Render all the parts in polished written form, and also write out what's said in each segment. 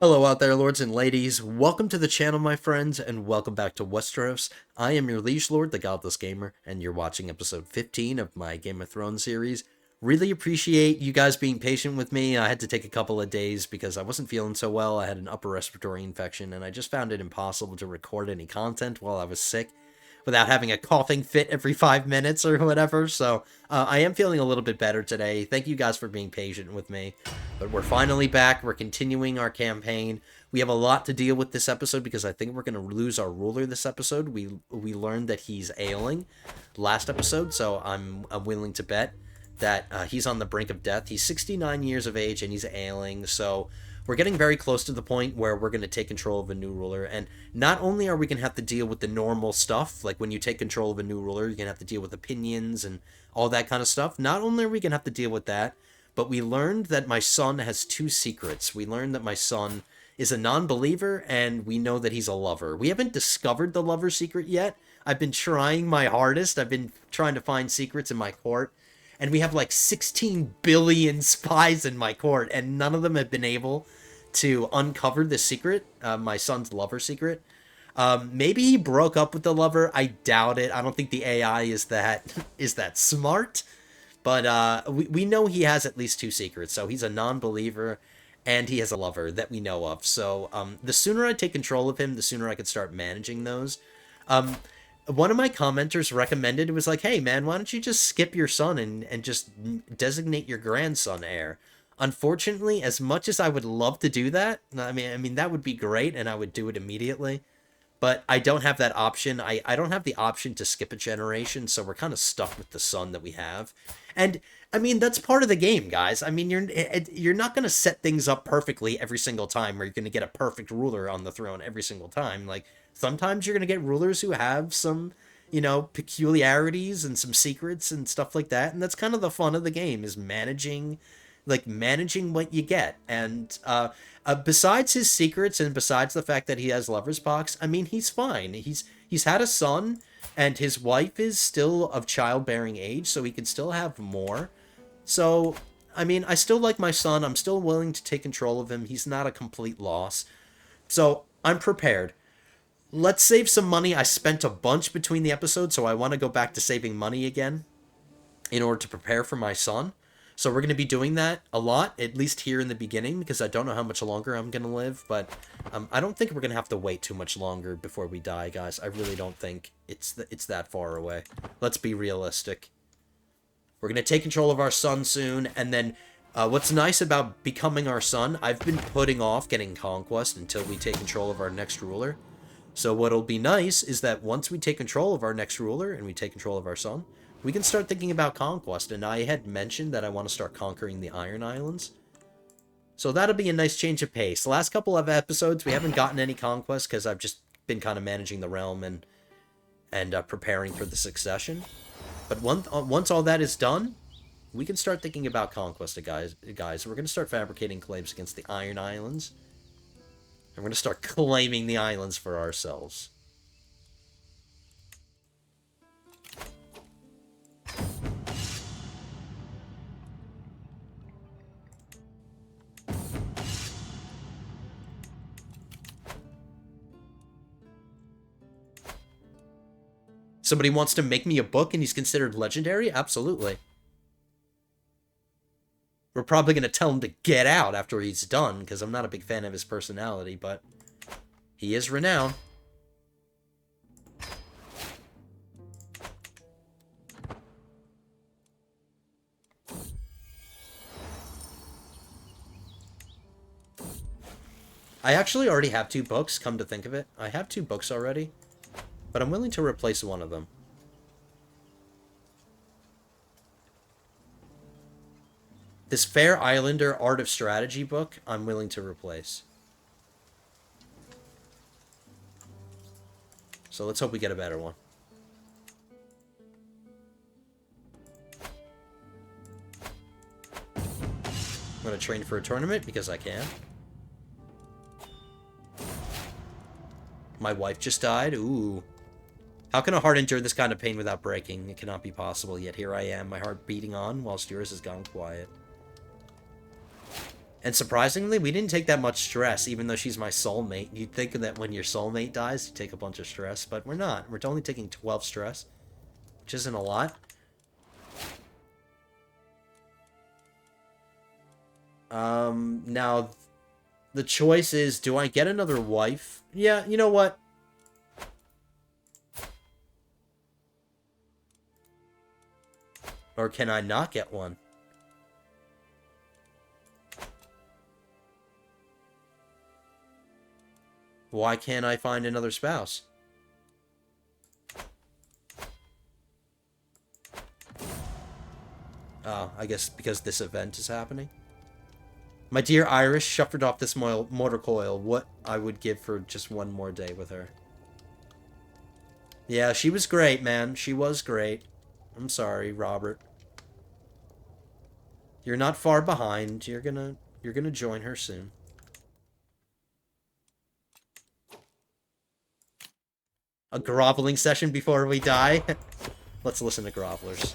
Hello out there, lords and ladies. Welcome to the channel, my friends, and welcome back to Westeros. I am your liege lord, the Godless Gamer, and you're watching episode 15 of my Game of Thrones series. Really appreciate you guys being patient with me. I had to take a couple of days because I wasn't feeling so well. I had an upper respiratory infection, and I just found it impossible to record any content while I was sick without having a coughing fit every 5 minutes or whatever. So I am feeling a little bit better today. Thank you guys for being patient with me. But we're finally back. We're continuing our campaign. We have a lot to deal with this episode because I think we're going to lose our ruler this episode. We learned that he's ailing last episode, so I'm willing to bet that he's on the brink of death. He's 69 years of age and he's ailing, so we're getting very close to the point where we're going to take control of a new ruler. And not only are we going to have to deal with the normal stuff, like when you take control of a new ruler, you're going to have to deal with opinions and all that kind of stuff. Not only are we going to have to deal with that, but we learned that my son has two secrets. We learned that my son is a non-believer, and we know that he's a lover. We haven't discovered the lover secret yet. I've been trying my hardest. I've been trying to find secrets in my court, and we have like 16 billion spies in my court, and none of them have been able to uncover the secret, my son's lover secret. Maybe he broke up with the lover. I doubt it. I don't think the AI is that smart. But we know he has at least two secrets. So he's a non-believer, and he has a lover that we know of. So the sooner I take control of him, the sooner I can start managing those. One of my commenters recommended, it was like, hey, man, why don't you just skip your son and just designate your grandson heir? Unfortunately, as much as I would love to do that, I mean that would be great, and I would do it immediately. But I don't have that option. I don't have the option to skip a generation, so we're kind of stuck with the son that we have. And I mean, that's part of the game, guys. I mean, you're not going to set things up perfectly every single time, where you're going to get a perfect ruler on the throne every single time. Like, sometimes you're going to get rulers who have some, peculiarities and some secrets and stuff like that. And that's kind of the fun of the game, is managing what you get. And besides his secrets, and besides the fact that he has lover's box, I mean, he's fine. He's had a son, and his wife is still of childbearing age, so he can still have more. So, I mean, I still like my son. I'm still willing to take control of him. He's not a complete loss. So, I'm prepared. Let's save some money. I spent a bunch between the episodes, so I want to go back to saving money again in order to prepare for my son. So we're going to be doing that a lot, at least here in the beginning, because I don't know how much longer I'm going to live, but I don't think we're going to have to wait too much longer before we die, guys. I really don't think it's that far away. Let's be realistic. We're going to take control of our son soon, and then what's nice about becoming our son, I've been putting off getting conquest until we take control of our next ruler. So what'll be nice is that once we take control of our next ruler and we take control of our son, we can start thinking about conquest. And I had mentioned that I want to start conquering the Iron Islands. So that'll be a nice change of pace. The last couple of episodes, we haven't gotten any conquest because I've just been kind of managing the realm and preparing for the succession. But once all that is done, we can start thinking about conquest, guys. We're going to start fabricating claims against the Iron Islands. And we're going to start claiming the islands for ourselves. Somebody wants to make me a book and he's considered legendary? Absolutely. We're probably going to tell him to get out after he's done, because I'm not a big fan of his personality, but he is renowned. I actually already have two books, come to think of it. I have two books already, but I'm willing to replace one of them. This Fair Islander Art of Strategy book, I'm willing to replace. So let's hope we get a better one. I'm going to train for a tournament because I can. My wife just died. Ooh. How can a heart endure this kind of pain without breaking? It cannot be possible, yet here I am, my heart beating on, whilst yours has gone quiet. And surprisingly, we didn't take that much stress, even though she's my soulmate. You'd think that when your soulmate dies, you take a bunch of stress, but we're not. We're only taking 12 stress, which isn't a lot. Now, the choice is, do I get another wife? Yeah, you know what? Or can I not get one? Why can't I find another spouse? Oh, I guess because this event is happening. My dear Irish shuffled off this motor coil. What I would give for just one more day with her. Yeah, she was great, man. She was great. I'm sorry, Robert. You're not far behind. You're gonna join her soon. A groveling session before we die? Let's listen to grovelers.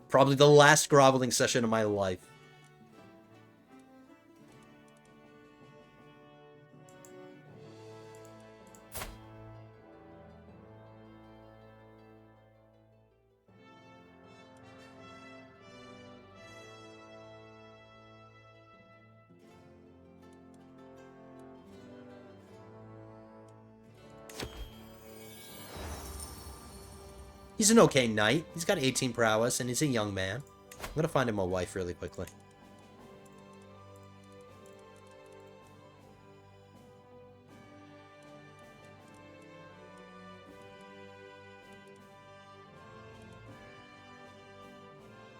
Probably the last groveling session of my life. He's an okay knight. He's got 18 prowess, and he's a young man. I'm gonna find him a wife really quickly.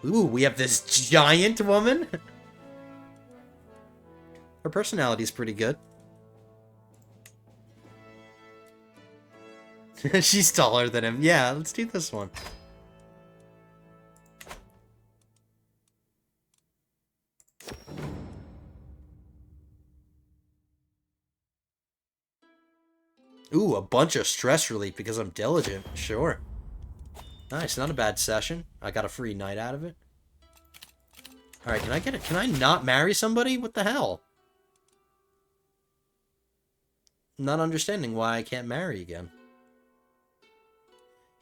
Ooh, we have this giant woman? Her personality's pretty good. She's taller than him. Yeah, let's do this one. Ooh, a bunch of stress relief because I'm diligent. Sure. Nice, not a bad session. I got a free night out of it. Alright, can I get it? Can I not marry somebody? What the hell? Not understanding why I can't marry again.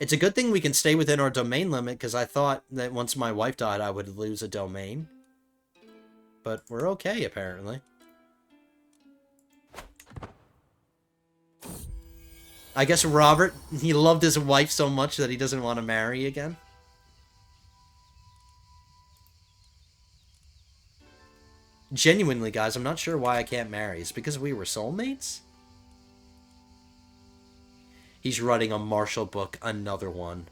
It's a good thing we can stay within our domain limit, because I thought that once my wife died, I would lose a domain. But we're okay, apparently. I guess Robert, he loved his wife so much that he doesn't want to marry again. Genuinely, guys, I'm not sure why I can't marry. It's because we were soulmates? He's writing a Marshall book, another one.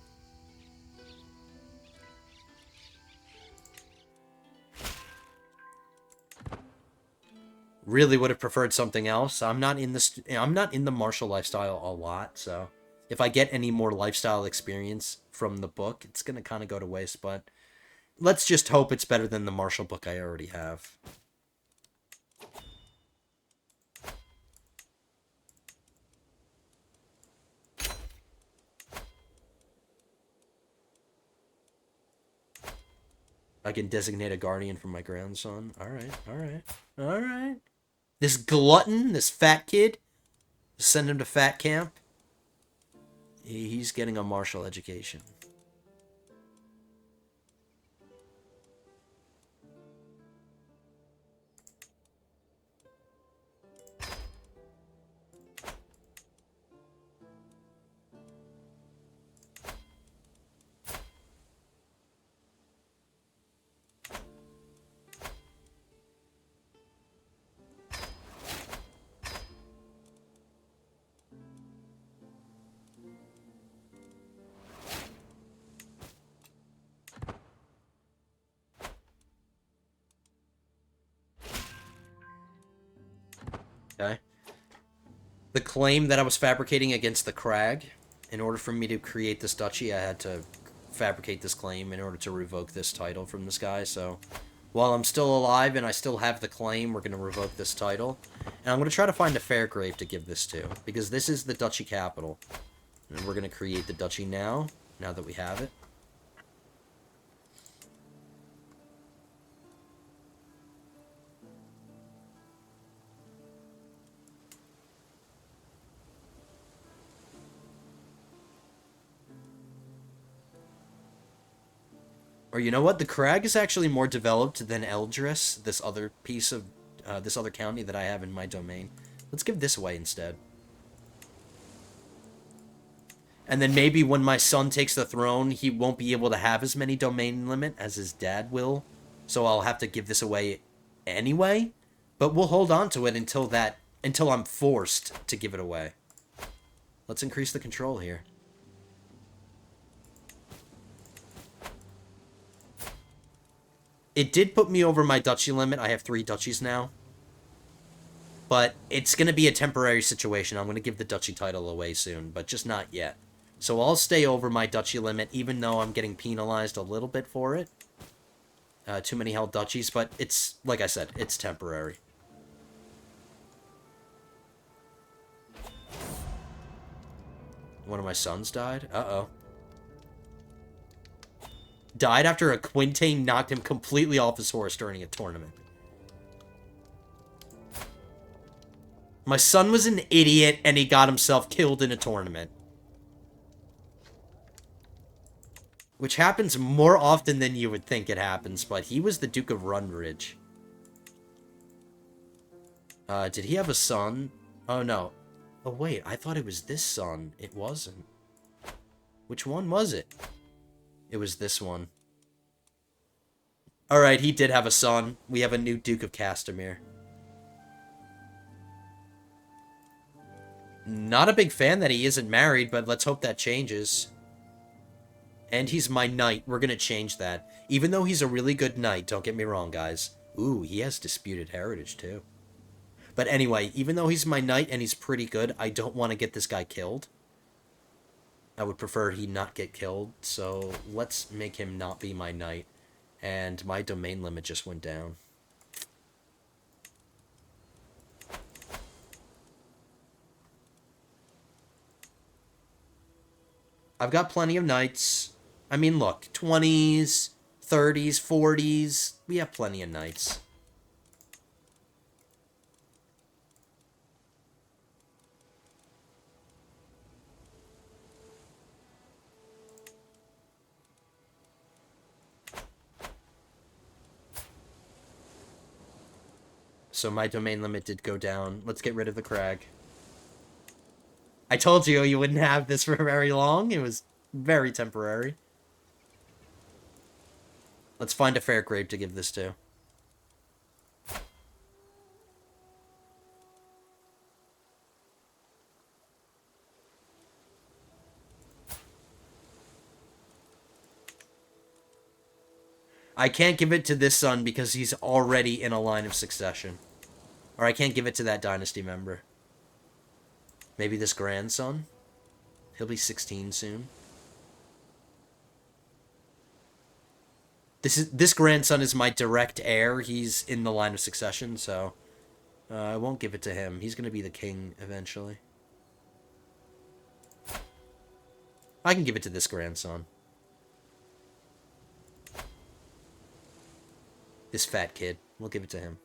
Really would have preferred something else. I'm not in the martial lifestyle a lot, so if I get any more lifestyle experience from the book, it's gonna kind of go to waste, but let's just hope it's better than the martial book I already have. I can designate a guardian for my grandson. Alright, alright, alright. This glutton, this fat kid, send him to fat camp. He's getting a martial education. Okay. The claim that I was fabricating against the Crag, in order for me to create this duchy, I had to fabricate this claim in order to revoke this title from this guy, so while I'm still alive and I still have the claim, we're going to revoke this title. And I'm going to try to find a Fairgrave to give this to, because this is the duchy capital. And we're going to create the duchy now that we have it. Or you know what? The Crag is actually more developed than Eldris, this other piece of, this other county that I have in my domain. Let's give this away instead. And then maybe when my son takes the throne, he won't be able to have as many domain limit as his dad will. So I'll have to give this away anyway. But we'll hold on to it until I'm forced to give it away. Let's increase the control here. It did put me over my duchy limit. I have 3 duchies now. But it's going to be a temporary situation. I'm going to give the duchy title away soon, but just not yet. So I'll stay over my duchy limit, even though I'm getting penalized a little bit for it. Too many held duchies, but it's, like I said, it's temporary. One of my sons died? Uh-oh. Died after a Quintain knocked him completely off his horse during a tournament. My son was an idiot, and he got himself killed in a tournament. Which happens more often than you would think it happens, but he was the Duke of Runridge. Did he have a son? Oh, no. Oh, wait, I thought it was this son. It wasn't. Which one was it? It was this one. Alright, he did have a son. We have a new Duke of Castamere. Not a big fan that he isn't married, but let's hope that changes. And he's my knight. We're going to change that. Even though he's a really good knight, don't get me wrong, guys. Ooh, he has disputed heritage, too. But anyway, even though he's my knight and he's pretty good, I don't want to get this guy killed. I would prefer he not get killed, so let's make him not be my knight. And my domain limit just went down. I've got plenty of knights. I mean, look, 20s, 30s, 40s. We have plenty of knights. So my domain limit did go down. Let's get rid of the Crag. I told you you wouldn't have this for very long. It was very temporary. Let's find a Fairgrave to give this to. I can't give it to this son because he's already in a line of succession. Or I can't give it to that dynasty member. Maybe this grandson? He'll be 16 soon. This grandson is my direct heir. He's in the line of succession, so I won't give it to him. He's going to be the king eventually. I can give it to this grandson. This fat kid. We'll give it to him.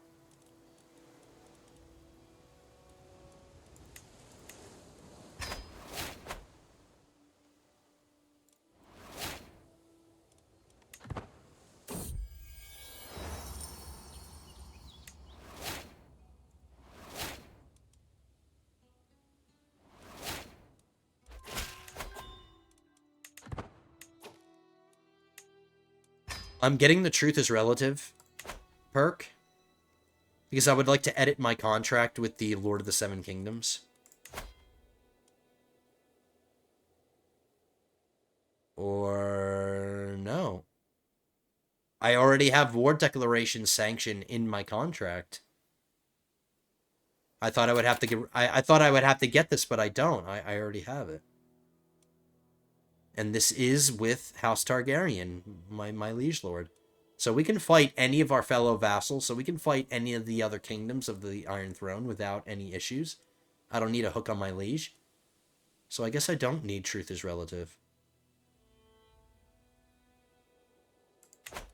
I'm getting the Truth is Relative perk because I would like to edit my contract with the Lord of the Seven Kingdoms. Or no. I already have war declaration sanction in my contract. I thought I would have to get I thought I would have to get this, but I don't. I already have it. And this is with House Targaryen, my liege lord. So we can fight any of our fellow vassals, so we can fight any of the other kingdoms of the Iron Throne without any issues. I don't need a hook on my liege. So I guess I don't need Truth is Relative.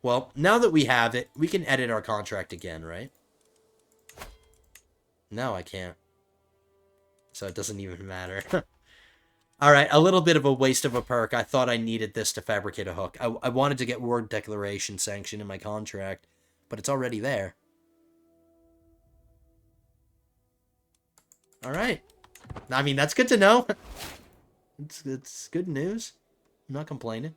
Well, now that we have it, we can edit our contract again, right? No, I can't. So it doesn't even matter. Alright, a little bit of a waste of a perk. I thought I needed this to fabricate a hook. I wanted to get word declaration sanction in my contract, but it's already there. Alright. I mean, that's good to know. It's good news. I'm not complaining.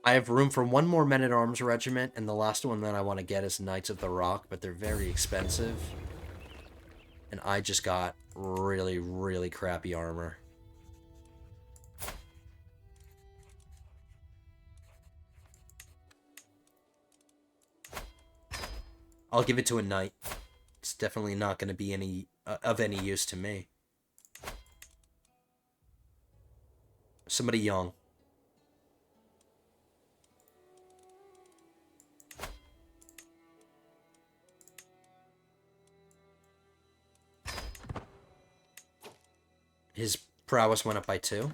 I have room for one more men-at-arms regiment, and the last one that I want to get is Knights of the Rock, but they're very expensive. And I just got really, really crappy armor. I'll give it to a knight. It's definitely not going to be any of any use to me. Somebody young. His prowess went up by 2.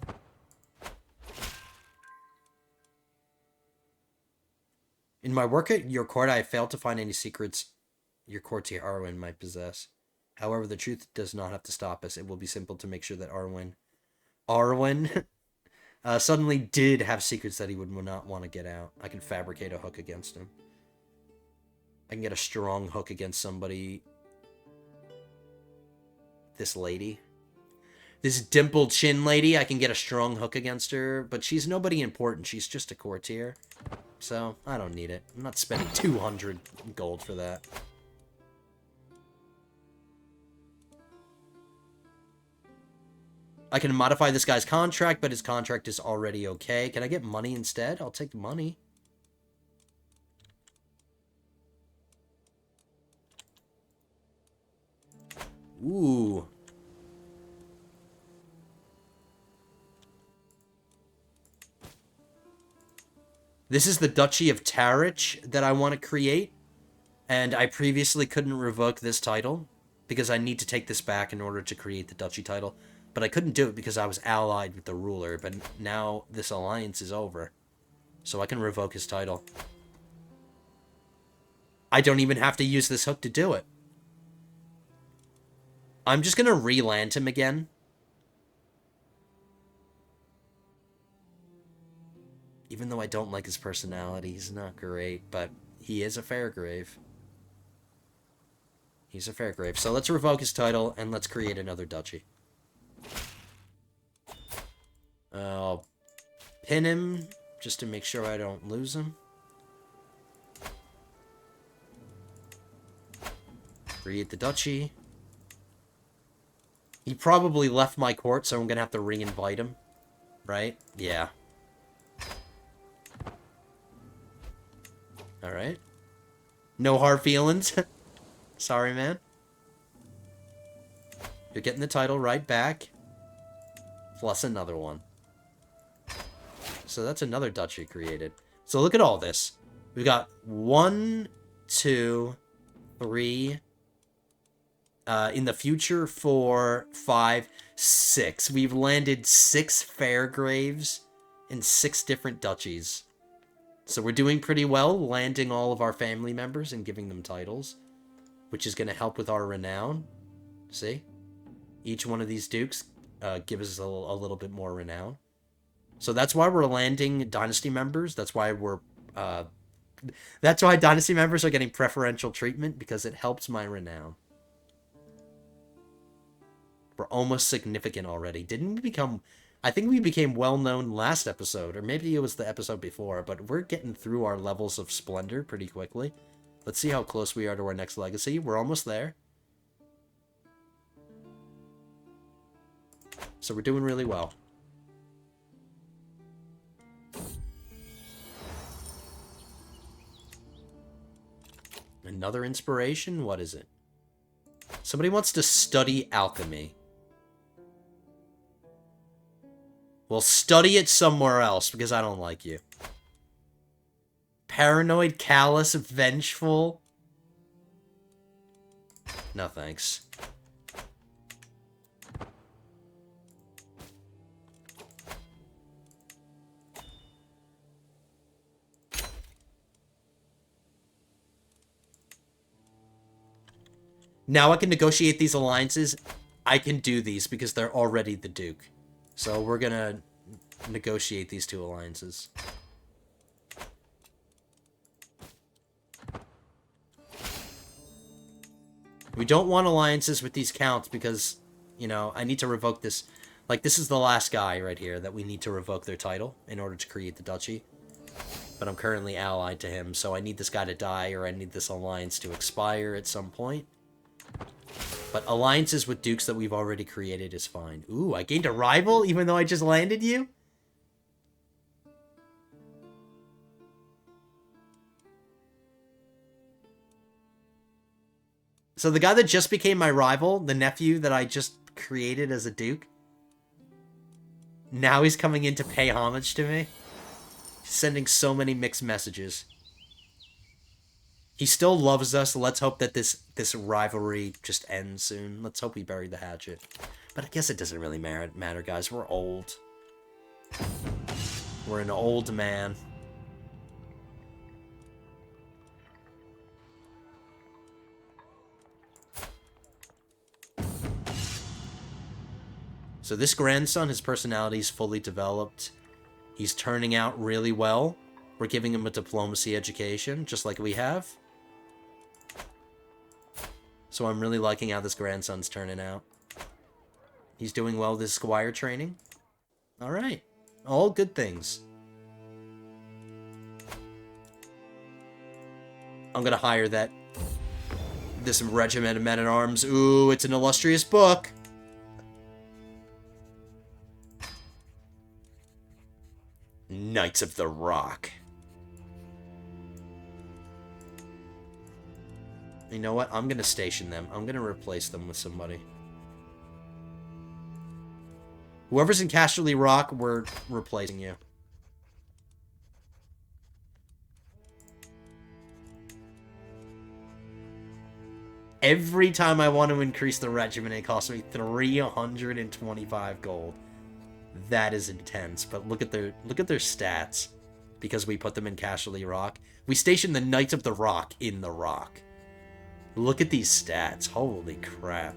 In my work at your court, I have failed to find any secrets your courtier Arwen might possess. However, the truth does not have to stop us. It will be simple to make sure that Arwen suddenly did have secrets that he would not want to get out. I can fabricate a hook against him. I can get a strong hook against somebody. This lady. This dimpled chin lady, I can get a strong hook against her, but she's nobody important. She's just a courtier. So, I don't need it. I'm not spending 200 gold for that. I can modify this guy's contract, but his contract is already okay. Can I get money instead? I'll take the money. Ooh. This is the Duchy of Tarich that I want to create, and I previously couldn't revoke this title because I need to take this back in order to create the Duchy title, but I couldn't do it because I was allied with the ruler, but now this alliance is over, so I can revoke his title. I don't even have to use this hook to do it. I'm just going to re-land him again. Even though I don't like his personality, he's not great, but he is a Fairgrave. He's a Fairgrave. So let's revoke his title, and let's create another duchy. I'll pin him, just to make sure I don't lose him. Create the duchy. He probably left my court, so I'm going to have to re-invite him. Right? Yeah. Alright. No hard feelings. Sorry, man. You're getting the title right back. Plus another one. So that's another duchy created. So look at all this. We've got 1, 2, 3... in the future, 4, 5, 6. We've landed 6 Fairgraves in 6 different duchies. So we're doing pretty well, landing all of our family members and giving them titles, which is going to help with our renown. See? Each one of these dukes gives us a little bit more renown. So that's why we're landing dynasty members. That's why dynasty members are getting preferential treatment, because it helps my renown. We're almost significant already. Didn't we become... I think we became well-known last episode, or maybe it was the episode before, but we're getting through our levels of splendor pretty quickly. Let's see how close we are to our next legacy. We're almost there. So we're doing really well. Another inspiration? What is it? Somebody wants to study alchemy. Well, study it somewhere else, because I don't like you. Paranoid, callous, vengeful. No thanks. Now I can negotiate these alliances. I can do these because they're already the Duke. So we're gonna negotiate these two alliances. We don't want alliances with these counts because, you know, I need to revoke this. Like, this is the last guy right here that we need to revoke their title in order to create the duchy. But I'm currently allied to him, so I need this guy to die or I need this alliance to expire at some point. But alliances with dukes that we've already created is fine. Ooh, I gained a rival even though I just landed you? So the guy that just became my rival, the nephew that I just created as a duke, now he's coming in to pay homage to me. He's sending so many mixed messages. He still loves us. Let's hope that this rivalry just ends soon. Let's hope we bury the hatchet. But I guess it doesn't really matter, guys. We're old. We're an old man. So this grandson, his personality is fully developed. He's turning out really well. We're giving him a diplomacy education, just like we have. So I'm really liking how this grandson's turning out. He's doing well with his squire training. Alright. All good things. I'm gonna hire this regiment of men-at-arms. Ooh, it's an illustrious book. Knights of the Rock. You know what? I'm gonna station them. I'm gonna replace them with somebody. Whoever's in Casterly Rock, we're replacing you. Every time I want to increase the regiment, it costs me 325 gold. That is intense. But look at their stats. Because we put them in Casterly Rock. We stationed the Knights of the Rock in the Rock. Look at these stats. Holy crap.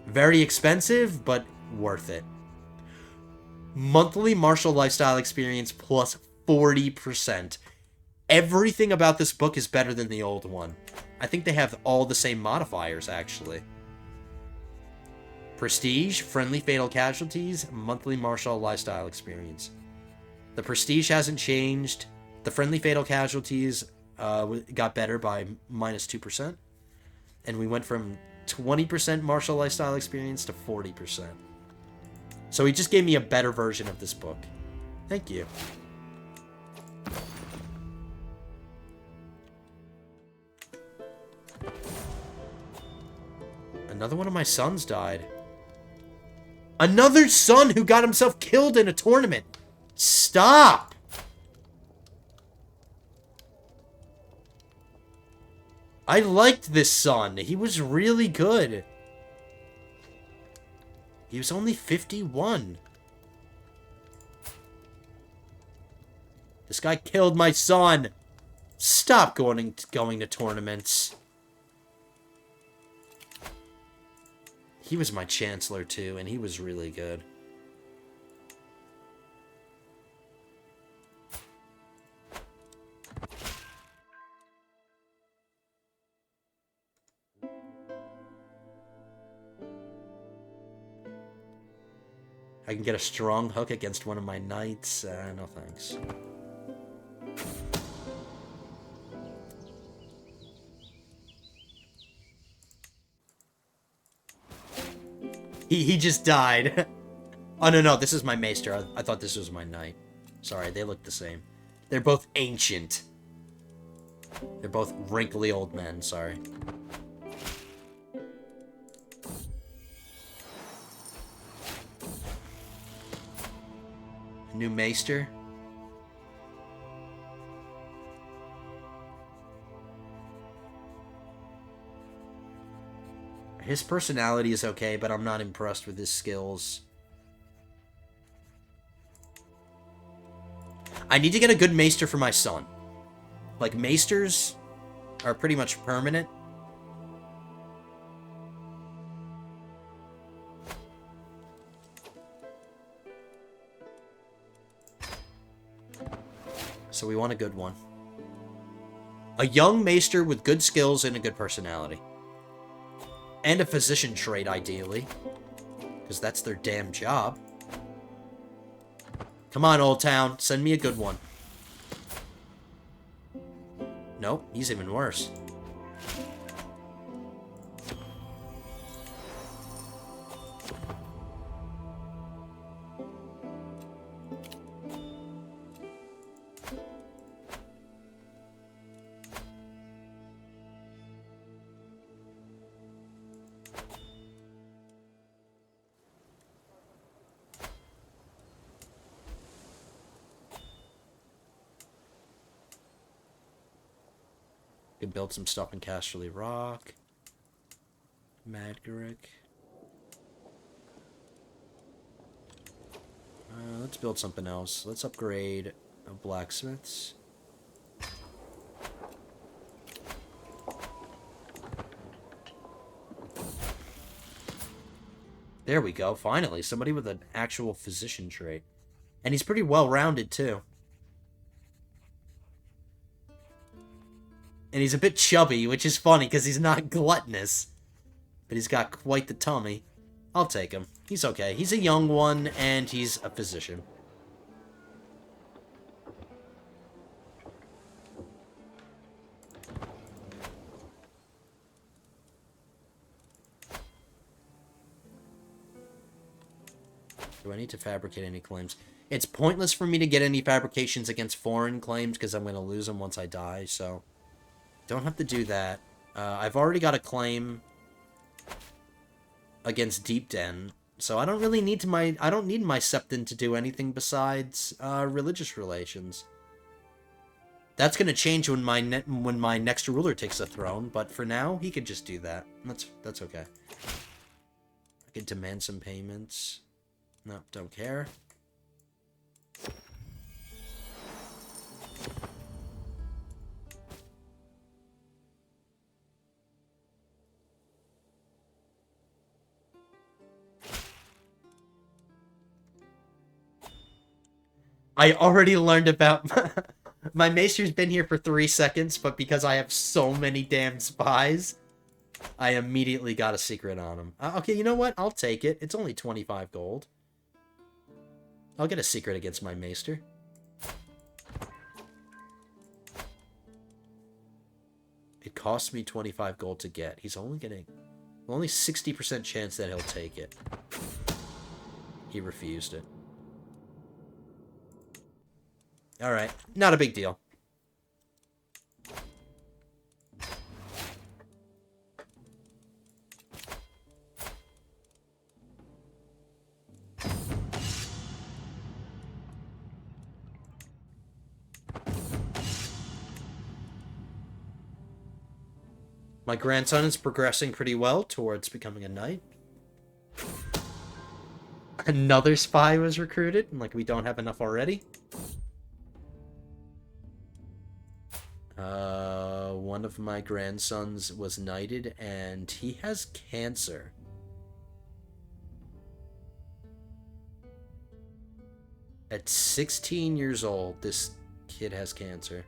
Very expensive, but worth it. Monthly martial lifestyle experience plus 40%. Everything about this book is better than the old one. I think they have all the same modifiers, actually. Prestige, friendly fatal casualties, monthly martial lifestyle experience. The prestige hasn't changed. The friendly fatal casualties got better by minus 2%. And we went from 20% martial lifestyle experience to 40%. So he just gave me a better version of this book. Thank you. Another one of my sons died. Another son who got himself killed in a tournament. Stop! I liked this son. He was really good. He was only 51. This guy killed my son. Stop going to tournaments. He was my chancellor too, and he was really good. I can get a strong hook against one of my knights. No thanks. He just died. Oh, no, this is my maester. I thought this was my knight. Sorry, they look the same. They're both ancient. They're both wrinkly old men, sorry. New Maester. His personality is okay, but I'm not impressed with his skills. I need to get a good Maester for my son. Like, Maesters are pretty much permanent. So we want a good one. A young Maester with good skills and a good personality. And a physician trait, ideally. Because that's their damn job. Come on, Old Town. Send me a good one. Nope, he's even worse. Could build some stuff in Casterly Rock. Madgarick. Let's build something else. Let's upgrade blacksmiths. There we go. Finally, somebody with an actual physician trait. And he's pretty well-rounded, too. And he's a bit chubby, which is funny, because he's not gluttonous. But he's got quite the tummy. I'll take him. He's okay. He's a young one, and he's a physician. Do I need to fabricate any claims? It's pointless for me to get any fabrications against foreign claims, because I'm going to lose them once I die, so... Don't have to do that. I've already got a claim against Deep Den, so I don't really need I don't need my Septon to do anything besides religious relations. That's gonna change when my next ruler takes the throne, but for now he could just do that. That's okay. I could demand some payments. No, don't care. I already learned about... My Maester's been here for 3 seconds, but because I have so many damn spies, I immediately got a secret on him. Okay, you know what? I'll take it. It's only 25 gold. I'll get a secret against my Maester. It costs me 25 gold to get. He's only getting... Only 60% chance that he'll take it. He refused it. Alright, not a big deal. My grandson is progressing pretty well towards becoming a knight. Another spy was recruited, like we don't have enough already. One of my grandsons was knighted, and he has cancer. At 16 years old, this kid has cancer.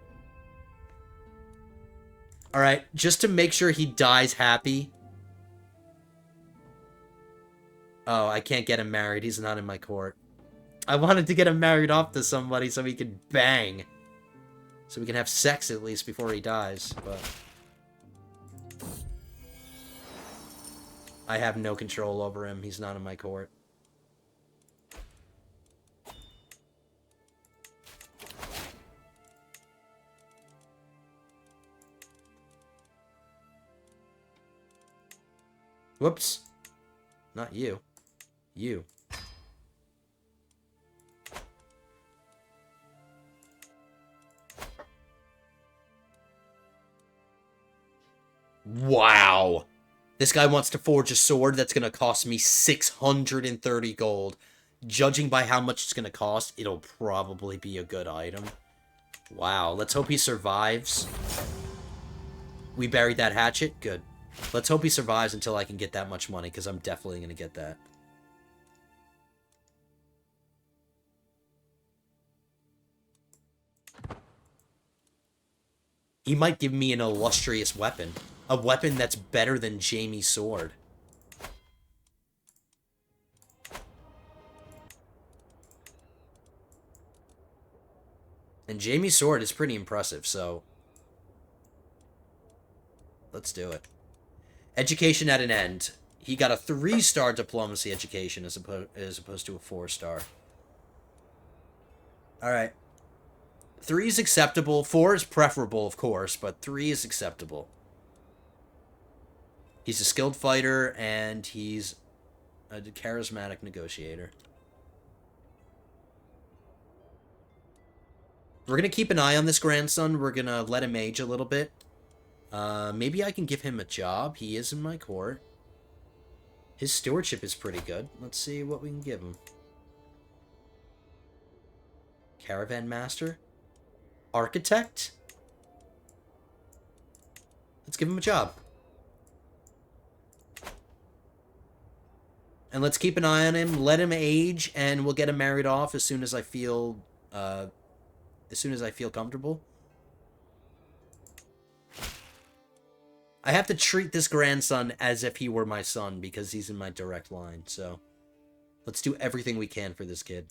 Alright, just to make sure he dies happy. Oh, I can't get him married. He's not in my court. I wanted to get him married off to somebody so he could bang. So we can have sex at least before he dies, but... I have no control over him. He's not in my court. Whoops. Not you. You. Wow. This guy wants to forge a sword that's going to cost me 630 gold. Judging by how much it's going to cost, it'll probably be a good item. Wow, let's hope he survives. We buried that hatchet? Good. Let's hope he survives until I can get that much money, because I'm definitely going to get that. He might give me an illustrious weapon. A weapon that's better than Jaime's sword. And Jaime's sword is pretty impressive, so... let's do it. Education at an end. He got a 3-star diplomacy education as opposed to a 4-star. Alright. 3 is acceptable. 4 is preferable, of course, but 3 is acceptable. He's a skilled fighter, and he's a charismatic negotiator. We're going to keep an eye on this grandson. We're going to let him age a little bit. Maybe I can give him a job. He is in my court. His stewardship is pretty good. Let's see what we can give him. Caravan master? Architect? Let's give him a job. And let's keep an eye on him, let him age, and we'll get him married off as soon as I feel comfortable. I have to treat this grandson as if he were my son because he's in my direct line, so let's do everything we can for this kid.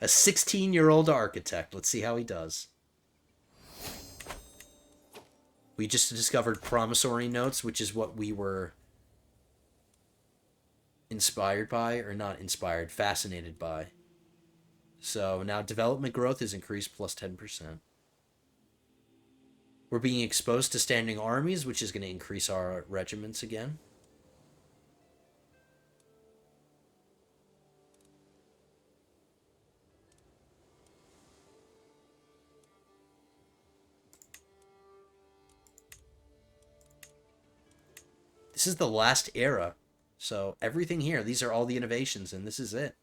A 16-year-old architect. Let's see how he does. We just discovered promissory notes, which is what we were inspired by, or not inspired, fascinated by. So now development growth is increased plus 10%. We're being exposed to standing armies, which is going to increase our regiments again. This is the last era. So everything here, these are all the innovations, and this is it.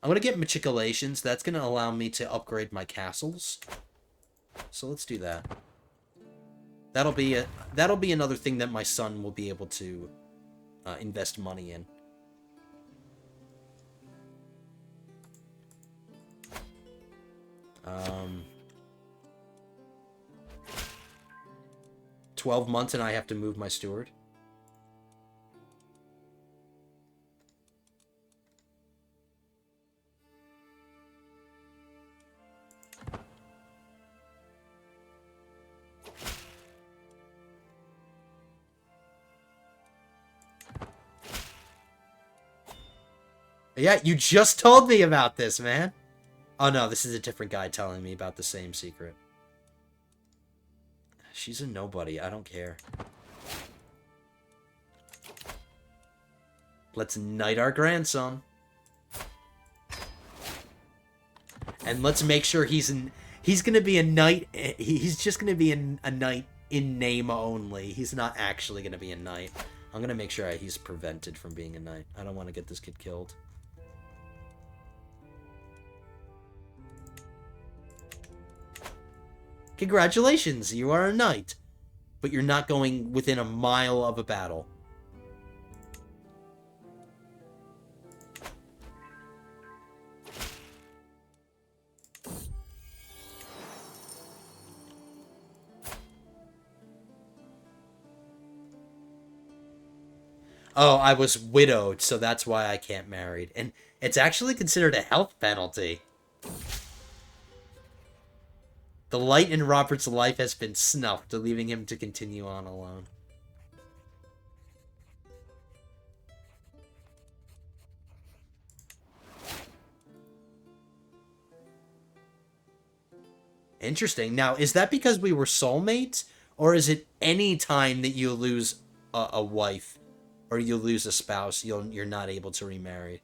I'm going to get matriculations. That's going to allow me to upgrade my castles. So let's do that. That'll be another thing that my son will be able to invest money in. Um, 12 months and I have to move my steward. Yeah, you just told me about this, man. Oh no, this is a different guy telling me about the same secret. She's a nobody. I don't care. Let's knight our grandson. And let's make sure he's gonna be a knight. He's just gonna be a knight in name only. He's not actually gonna be a knight. I'm gonna make sure he's prevented from being a knight. I don't want to get this kid killed. Congratulations, you are a knight. But you're not going within a mile of a battle. Oh, I was widowed, so that's why I can't marry. And it's actually considered a health penalty. The light in Robert's life has been snuffed, leaving him to continue on alone. Interesting. Now, is that because we were soulmates? Or is it any time that you lose a wife or you lose a spouse, you're not able to remarry?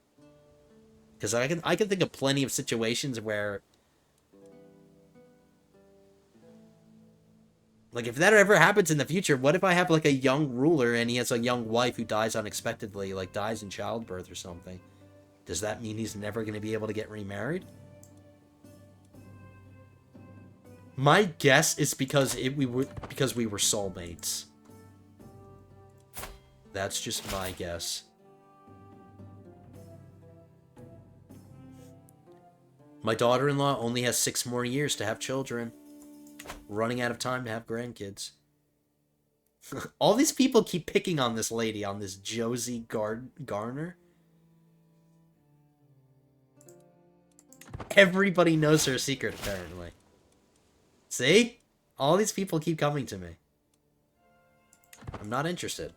Because I can think of plenty of situations where, like, if that ever happens in the future, what if I have, like, a young ruler and he has a young wife who dies unexpectedly, like, dies in childbirth or something? Does that mean he's never going to be able to get remarried? My guess is because we were soulmates. That's just my guess. My daughter-in-law only has 6 more years to have children. Running out of time to have grandkids. All these people keep picking on this lady, on this Josie Garner. Everybody knows her secret, apparently. See? All these people keep coming to me. I'm not interested.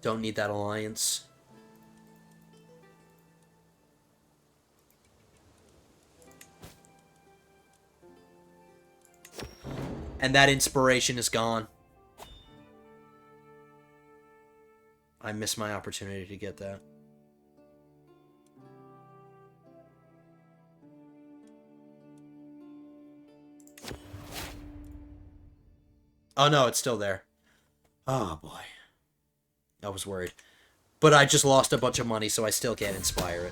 Don't need that alliance. And that inspiration is gone. I missed my opportunity to get that. Oh no, it's still there. Oh boy. I was worried. But I just lost a bunch of money, so I still can't inspire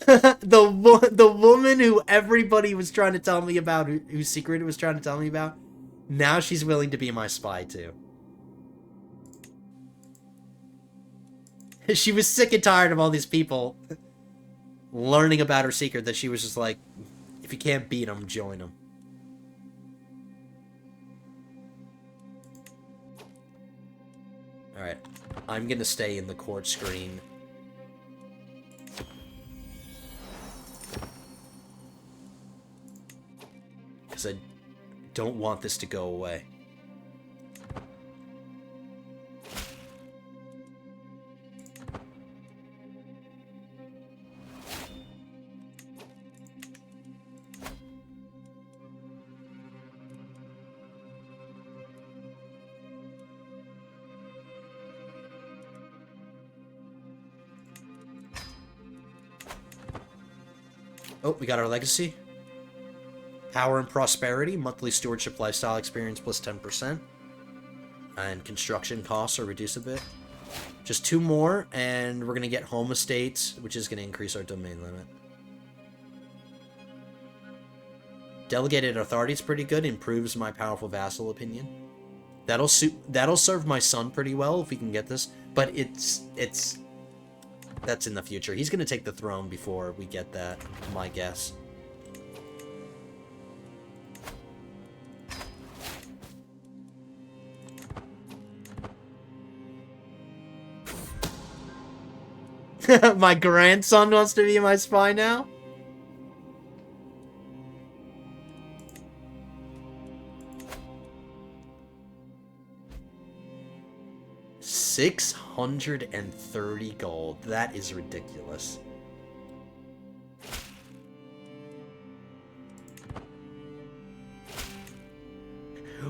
it. The woman who everybody was trying to tell me about, whose secret it was trying to tell me about, now she's willing to be my spy too. She was sick and tired of all these people learning about her secret that she was just like, if you can't beat them, join them. Alright, I'm gonna stay in the court screen. Because I don't want this to go away. Oh, we got our legacy. Power and prosperity, monthly stewardship lifestyle experience plus 10%. And construction costs are reduced a bit. Just 2 more, and we're going to get home estates, which is going to increase our domain limit. Delegated authority is pretty good, improves my powerful vassal opinion. That'll serve my son pretty well if we can get this, but that's in the future. He's going to take the throne before we get that, my guess. My grandson wants to be my spy now? $630 gold. That is ridiculous.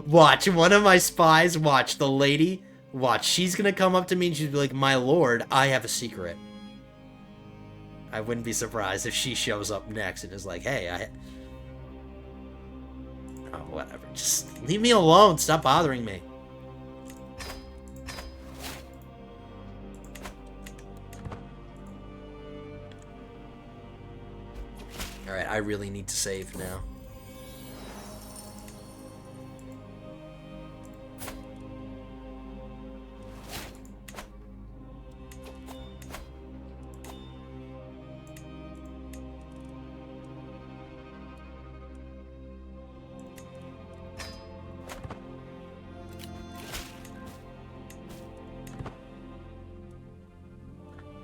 Watch, one of my spies, watch, the lady, watch, she's gonna come up to me and she'd be like, my lord, I have a secret. I wouldn't be surprised if she shows up next and is like, hey, oh, whatever, just leave me alone, stop bothering me. Alright, I really need to save now.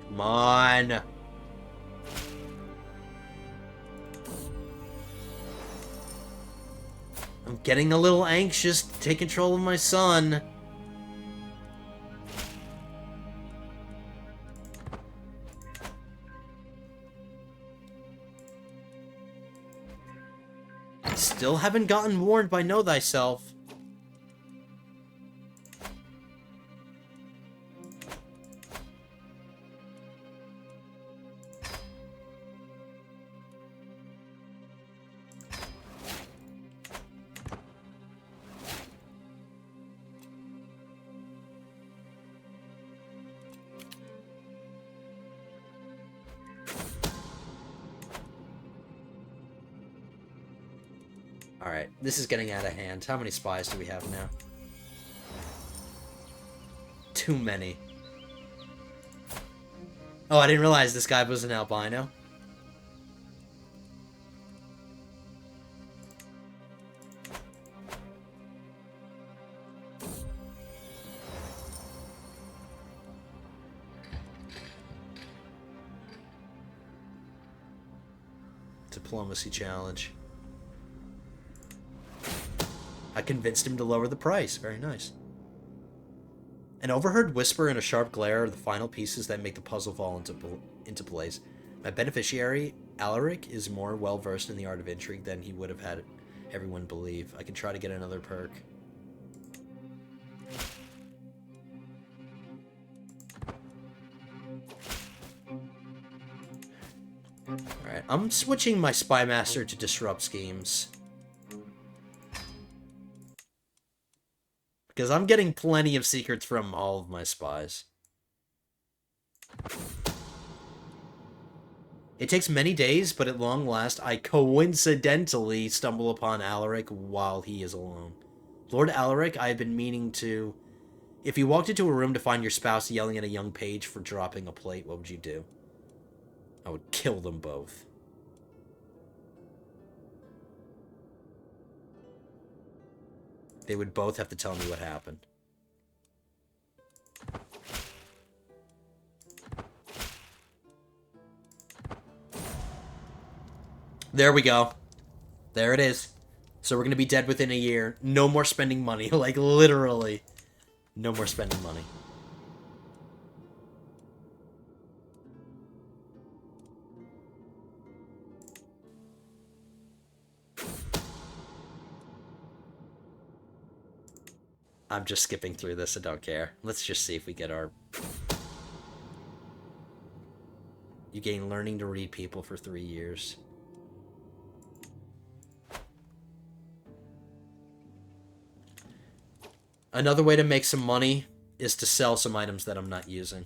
Come on. I'm Getting a little anxious to take control of my son. Still haven't gotten warned by Know Thyself. Alright, this is getting out of hand. How many spies do we have now? Too many. Oh, I didn't realize this guy was an albino. Diplomacy challenge. I convinced him to lower the price. Very nice. An overheard whisper and a sharp glare are the final pieces that make the puzzle fall into place. My beneficiary, Alaric, is more well-versed in the art of intrigue than he would have had everyone believe. I can try to get another perk. Alright, I'm switching my Spy Master to Disrupt Schemes. Because I'm getting plenty of secrets from all of my spies. It takes many days, but at long last, I coincidentally stumble upon Alaric while he is alone. Lord Alaric, I have been meaning to... If you walked into a room to find your spouse yelling at a young page for dropping a plate, what would you do? I would kill them both. They would both have to tell me what happened. There we go. There it is. So we're going to be dead within a year. No more spending money. Like, literally. No more spending money. I'm just skipping through this. I don't care. Let's just see if we get our... You gain learning to read people for 3 years. Another way to make some money is to sell some items that I'm not using.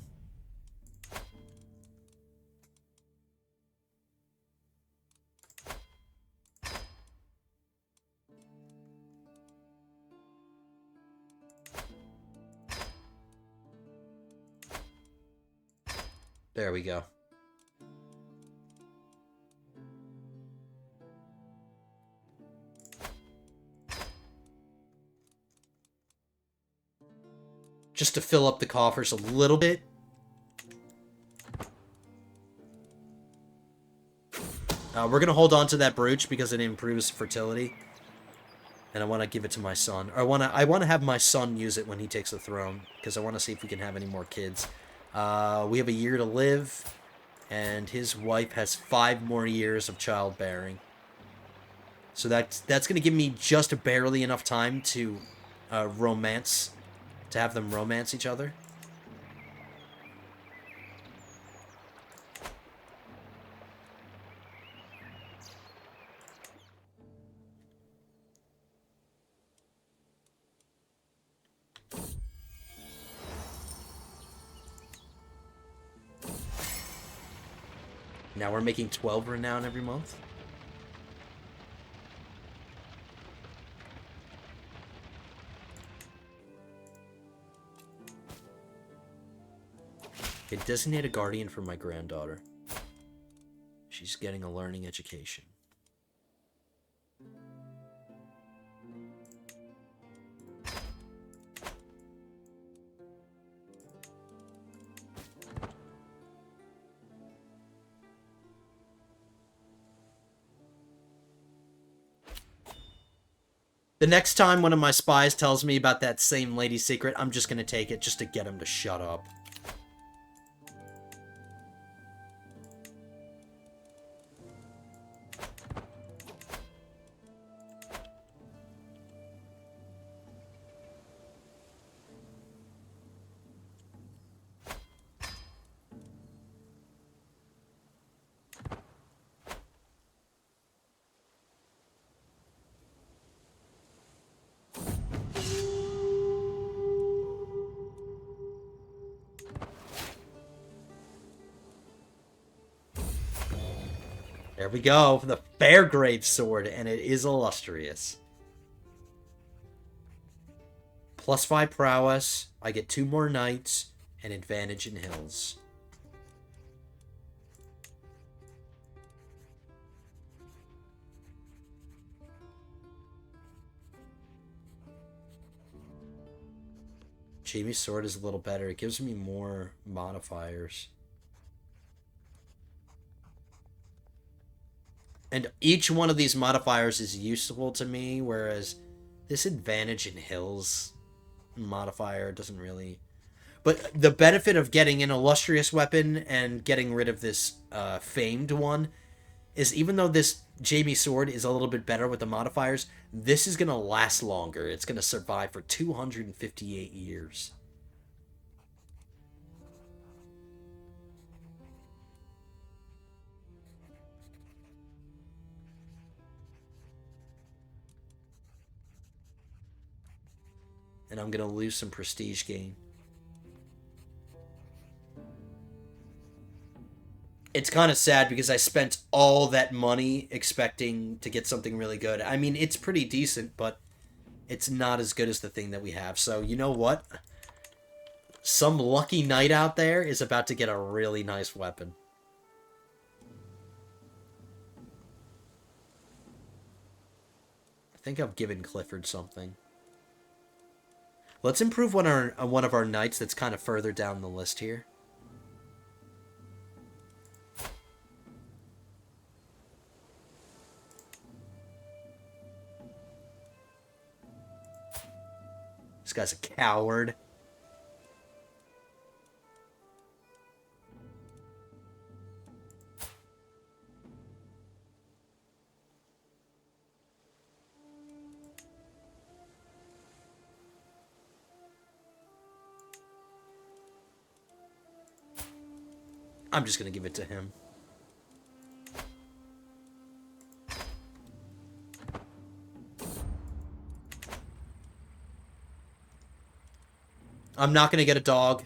There we go. Just to fill up the coffers a little bit. We're going to hold on to that brooch because it improves fertility. And I want to give it to my son. Or I want to have my son use it when he takes the throne. Because I want to see if we can have any more kids. We have a year to live. And his wife has 5 more years of childbearing. So that's going to give me just barely enough time to romance. To have them romance each other. Now we're making 12 renown every month. Okay, designate a guardian for my granddaughter. She's getting a learning education. The next time one of my spies tells me about that same lady's secret, I'm just gonna take it just to get him to shut up. There we go, the Fairgrave sword, and it is illustrious. +5 prowess, I get 2 more knights, and advantage in hills. Jamie's sword is a little better. It gives me more modifiers. And each one of these modifiers is useful to me, whereas this advantage in hills modifier doesn't really... But the benefit of getting an illustrious weapon and getting rid of this famed one is, even though this Jamie sword is a little bit better with the modifiers, this is going to last longer. It's going to survive for 258 years. And I'm going to lose some prestige gain. It's kind of sad because I spent all that money expecting to get something really good. I mean, it's pretty decent, but it's not as good as the thing that we have. So, you know what? Some lucky knight out there is about to get a really nice weapon. I think I've given Clifford something. Let's improve one of our knights that's kind of further down the list here. This guy's a coward. I'm just going to give it to him. I'm not going to get a dog.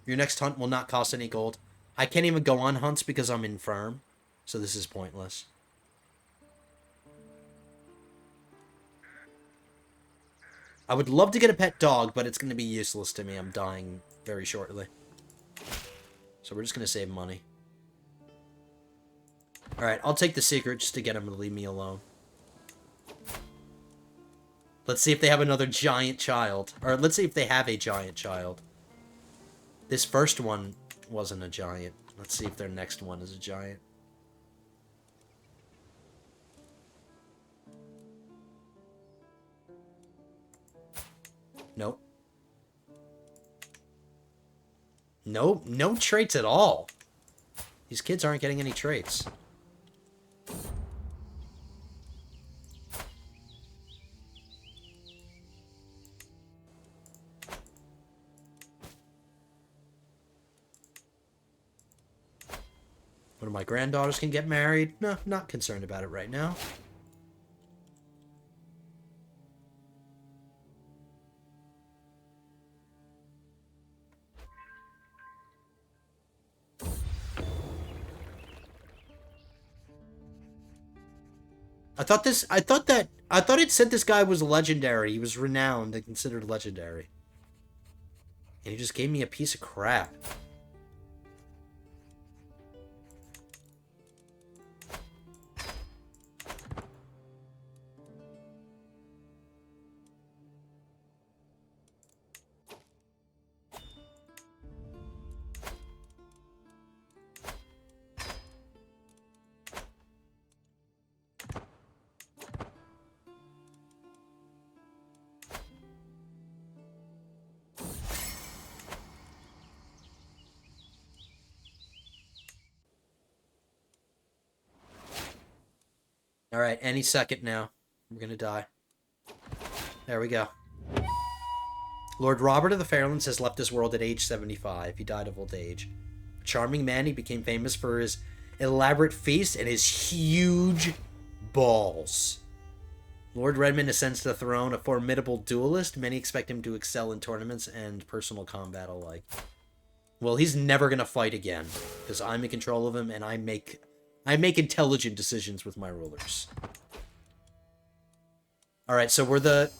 Your next hunt will not cost any gold. I can't even go on hunts because I'm infirm. So this is pointless. I would love to get a pet dog, but it's going to be useless to me. I'm dying very shortly. So we're just going to save money. Alright, I'll take the secret just to get him to leave me alone. Let's see if they have another giant child. Or let's see if they have a giant child. This first one wasn't a giant. Let's see if their next one is a giant. Nope. Nope, no traits at all. These kids aren't getting any traits. One of my granddaughters can get married. No, not concerned about it right now. I thought it said this guy was legendary. He was renowned and considered legendary. And he just gave me a piece of crap. Alright, any second now. We're gonna die. There we go. Lord Robert of the Fairlands has left this world at age 75. He died of old age. A charming man, he became famous for his elaborate feast and his huge balls. Lord Redmond ascends to the throne, a formidable duelist. Many expect him to excel in tournaments and personal combat alike. Well, he's never gonna fight again, because I'm in control of him, and I make intelligent decisions with my rulers. Alright, so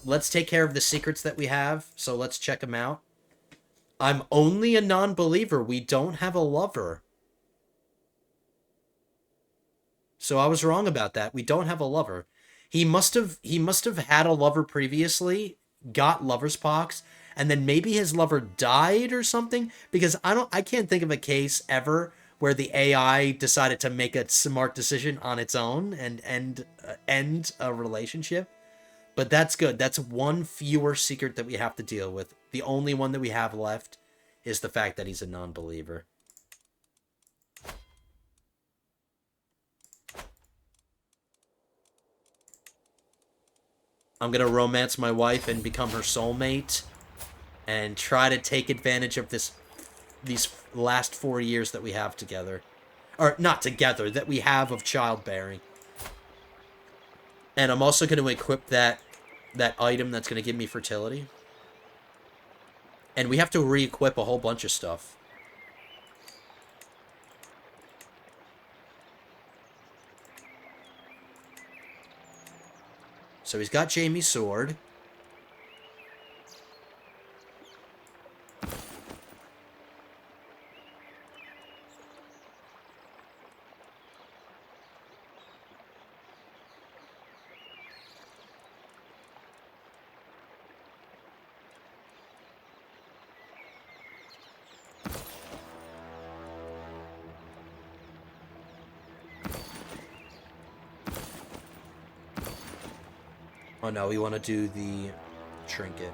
let's take care of the secrets that we have, so let's check them out. I'm only a non-believer. We don't have a lover. So I was wrong about that. We don't have a lover. He must have had a lover previously, got lover's pox, and then maybe his lover died or something, because I can't think of a case ever where the AI decided to make a smart decision on its own and end a relationship. But that's good. That's one fewer secret that we have to deal with. The only one that we have left is the fact that he's a non-believer. I'm gonna romance my wife and become her soulmate and try to take advantage of these last 4 years that we have together. Or, not together, that we have of childbearing. And I'm also going to equip that item that's going to give me fertility. And we have to re-equip a whole bunch of stuff. So he's got Jaime's sword. Oh no, we want to do the trinket.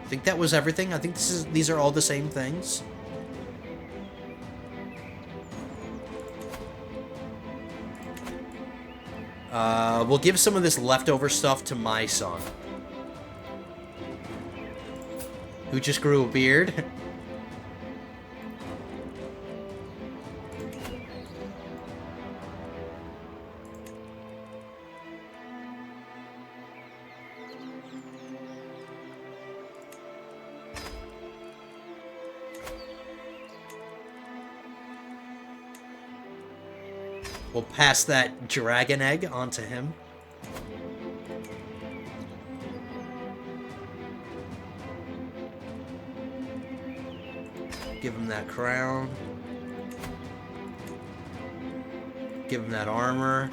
I think that was everything. I think these are all the same things. We'll give some of this leftover stuff to my son, who just grew a beard. We'll pass that dragon egg onto him. Give him that crown. Give him that armor.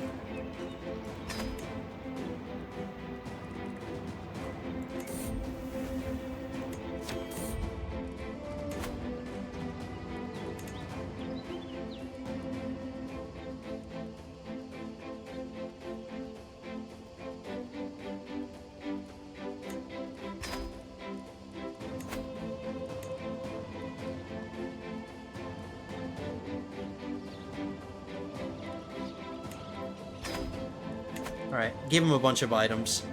Alright, give him a bunch of items.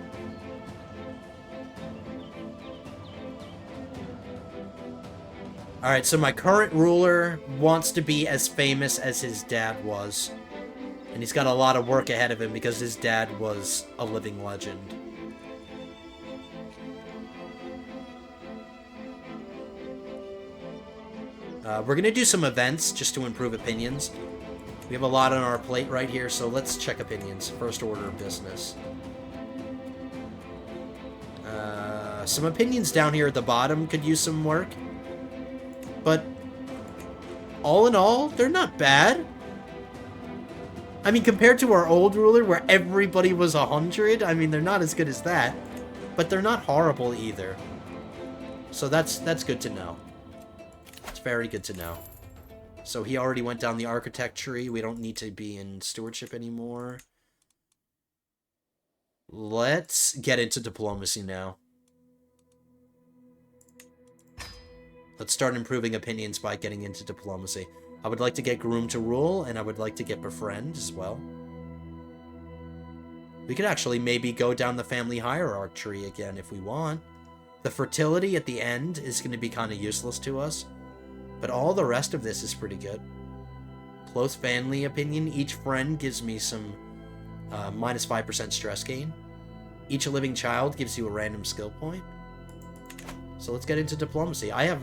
Alright, so my current ruler wants to be as famous as his dad was. And he's got a lot of work ahead of him because his dad was a living legend. We're going to do some events just to improve opinions. We have a lot on our plate right here, so let's check opinions. First order of business. Some opinions down here at the bottom could use some work. But all in all, they're not bad. I mean, compared to our old ruler where everybody was 100, I mean, they're not as good as that. But they're not horrible either. So that's good to know. It's very good to know. So he already went down the architect tree. We don't need to be in stewardship anymore. Let's get into diplomacy now. Let's start improving opinions by getting into diplomacy. I would like to get groom to rule, and I would like to get befriend as well. We could actually maybe go down the family hierarchy tree again if we want. The fertility at the end is going to be kind of useless to us, but all the rest of this is pretty good. Close family opinion. Each friend gives me some minus 5% stress gain. Each living child gives you a random skill point. So let's get into diplomacy. I have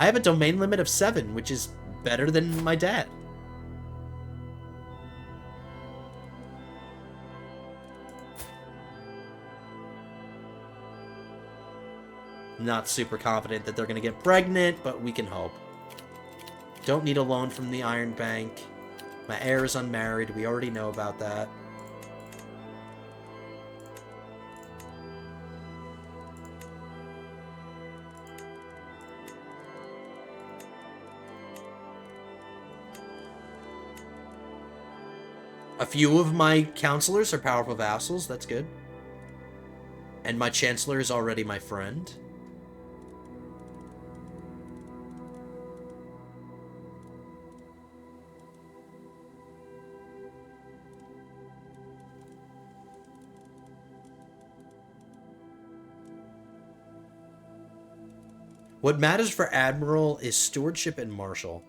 a domain limit of 7, which is better than my dad. Not super confident that they're going to get pregnant, but we can hope. Don't need a loan from the Iron Bank. My heir is unmarried. We already know about that. A few of my counselors are powerful vassals. That's good. And my chancellor is already my friend. What matters for Admiral is stewardship and marshal.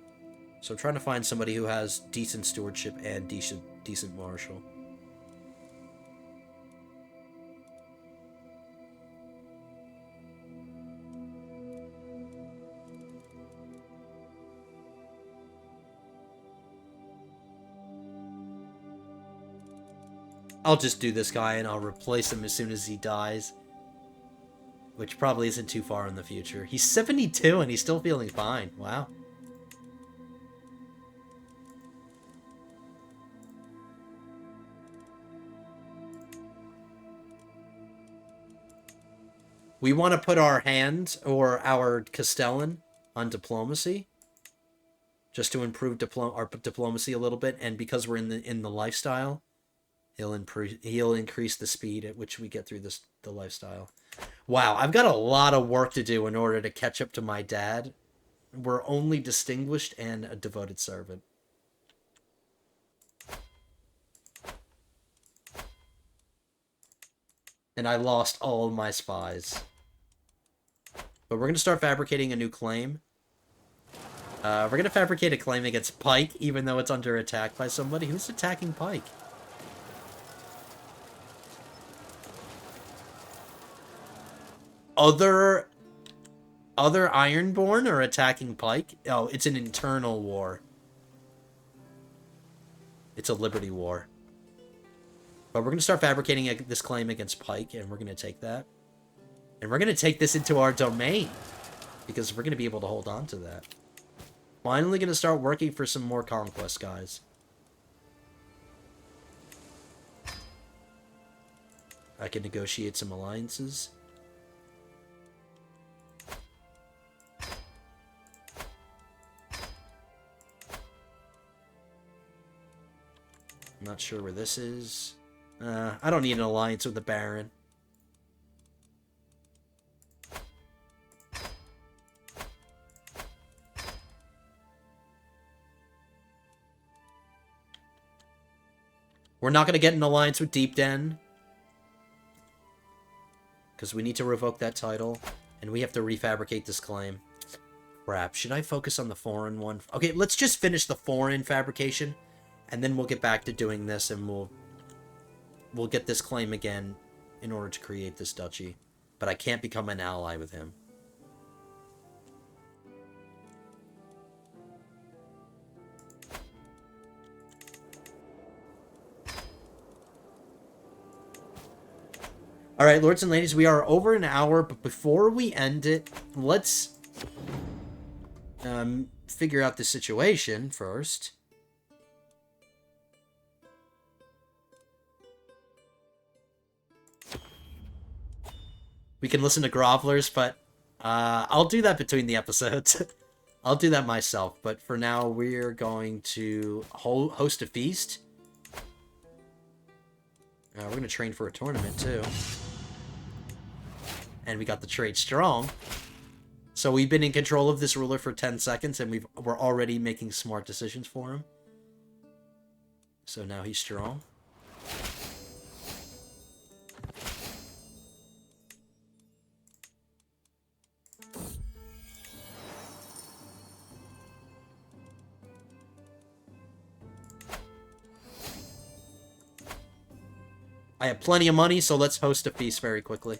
So I'm trying to find somebody who has decent stewardship and decent marshal. I'll just do this guy and I'll replace him as soon as he dies. Which probably isn't too far in the future. He's 72 and he's still feeling fine. Wow. We want to put our hand, or our Castellan, on diplomacy. Just to improve our diplomacy a little bit. And because we're in the lifestyle, he'll increase the speed at which we get through the lifestyle. Wow, I've got a lot of work to do in order to catch up to my dad. We're only distinguished and a devoted servant. And I lost all my spies. But we're going to start fabricating a new claim. We're going to fabricate a claim against Pike, even though it's under attack by somebody. Who's attacking Pike? Other Ironborn are attacking Pike? Oh, it's an internal war. It's a liberty war. But we're going to start fabricating this claim against Pike, and we're going to take that. And we're going to take this into our domain, because we're going to be able to hold on to that. Finally going to start working for some more conquest, guys. I can negotiate some alliances. I'm not sure where this is. I don't need an alliance with the Baron. We're not going to get an alliance with Deep Den. Because we need to revoke that title. And we have to refabricate this claim. Crap, should I focus on the foreign one? Okay, let's just finish the foreign fabrication. And then we'll get back to doing this, and we'll get this claim again in order to create this duchy. But I can't become an ally with him. Alright, lords and ladies, we are over an hour, but before we end it, let's figure out the situation first. We can listen to grovelers, but I'll do that between the episodes. I'll do that myself, but for now, we're going to host a feast. We're going to train for a tournament, too. And we got the trade strong. So we've been in control of this ruler for 10 seconds, and we're already making smart decisions for him. So now he's strong. I have plenty of money, so let's host a feast very quickly.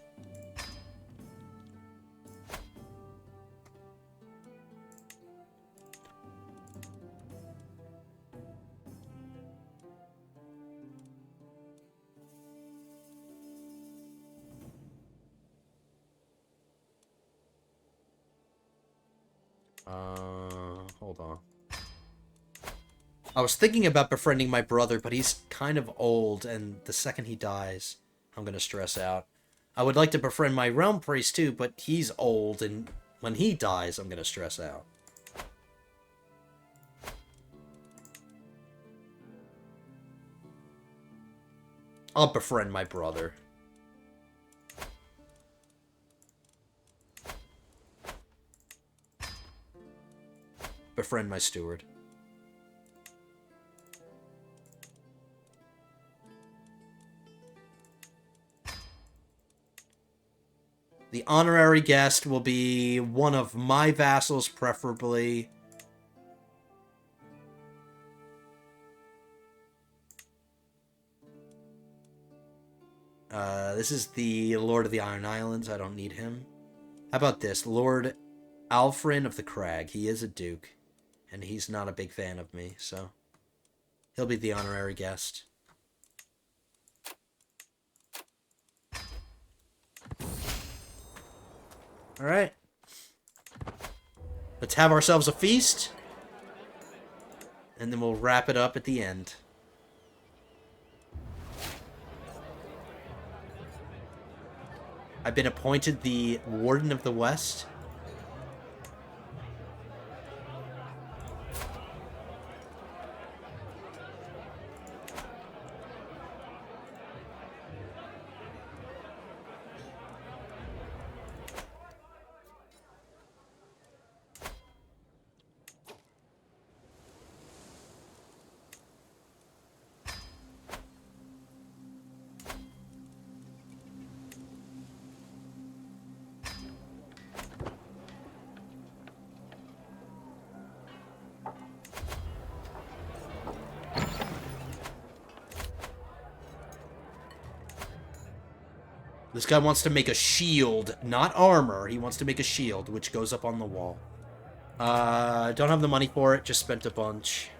Hold on. I was thinking about befriending my brother, but he's kind of old, and the second he dies, I'm gonna stress out. I would like to befriend my realm priest too, but he's old, and when he dies, I'm gonna stress out. I'll befriend my brother. Befriend my steward. The honorary guest will be one of my vassals, preferably. This is the Lord of the Iron Islands. I don't need him. How about this? Lord Alfrin of the Crag. He is a duke, and he's not a big fan of me, so he'll be the honorary guest. Alright. Let's have ourselves a feast. And then we'll wrap it up at the end. I've been appointed the Warden of the West. This guy wants to make a shield, not armor. He wants to make a shield, which goes up on the wall. Don't have the money for it, just spent a bunch.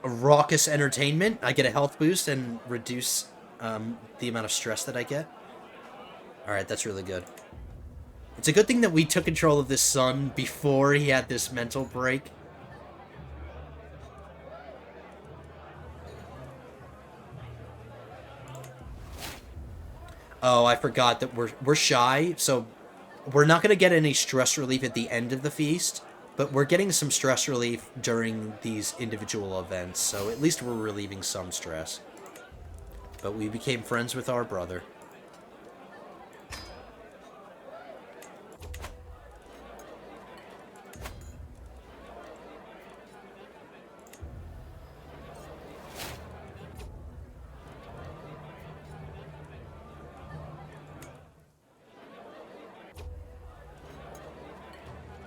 A raucous entertainment. I get a health boost and reduce the amount of stress that I get. Alright, that's really good. It's a good thing that we took control of this son before he had this mental break. Oh, I forgot that we're shy, so we're not going to get any stress relief at the end of the feast, but we're getting some stress relief during these individual events, so at least we're relieving some stress. But we became friends with our brother.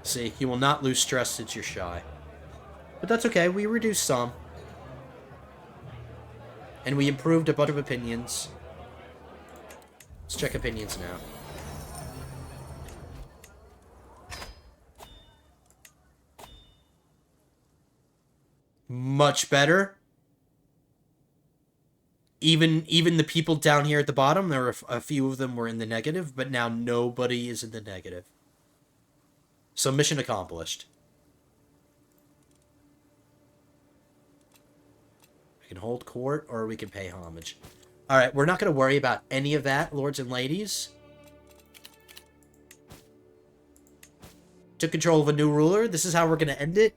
See, you will not lose stress since you're shy. But that's okay, we reduced some. And we improved a bunch of opinions. Let's check opinions now. Much better. Even the people down here at the bottom, there were a few of them were in the negative, but now nobody is in the negative. So mission accomplished. We can hold court or we can pay homage. Alright, we're not going to worry about any of that, lords and ladies. Took control of a new ruler. This is how we're going to end it.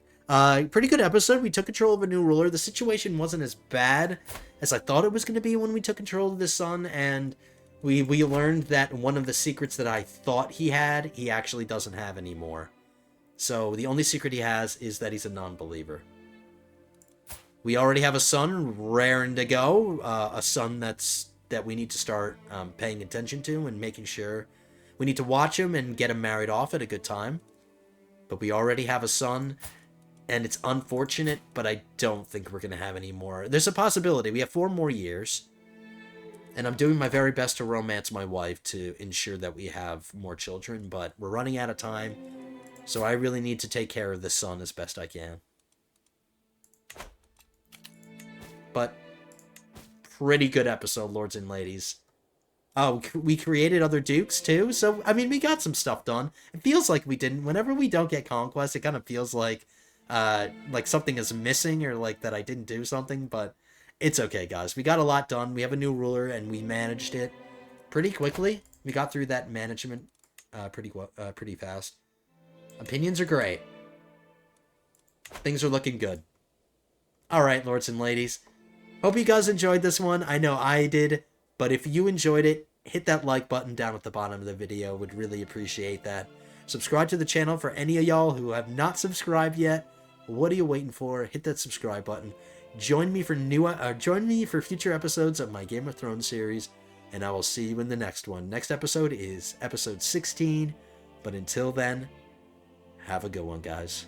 Pretty good episode. We took control of a new ruler. The situation wasn't as bad as I thought it was going to be when we took control of the sun, and we learned that one of the secrets that I thought he had, he actually doesn't have anymore. So the only secret he has is that he's a non-believer. We already have a son raring to go, a son that we need to start paying attention to and making sure. We need to watch him and get him married off at a good time. But we already have a son, and it's unfortunate, but I don't think we're going to have any more. There's a possibility. We have 4 more years, and I'm doing my very best to romance my wife to ensure that we have more children, but we're running out of time, so I really need to take care of the son as best I can. But pretty good episode, lords and ladies. Oh, we created other dukes too, so I mean we got some stuff done. It feels like we didn't. Whenever we don't get conquest, it kind of feels like something is missing, or like that I didn't do something, but it's okay, guys. We got a lot done. We have a new ruler, and we managed it pretty quickly. We got through that management pretty fast. Opinions are great. Things are looking good. All right, lords and ladies. Hope you guys enjoyed this one. I know I did. But if you enjoyed it, hit that like button down at the bottom of the video. Would really appreciate that. Subscribe to the channel for any of y'all who have not subscribed yet. What are you waiting for? Hit that subscribe button. Join me for future episodes of my Game of Thrones series, and I will see you in the next one. Next episode is episode 16. But until then, have a good one, guys.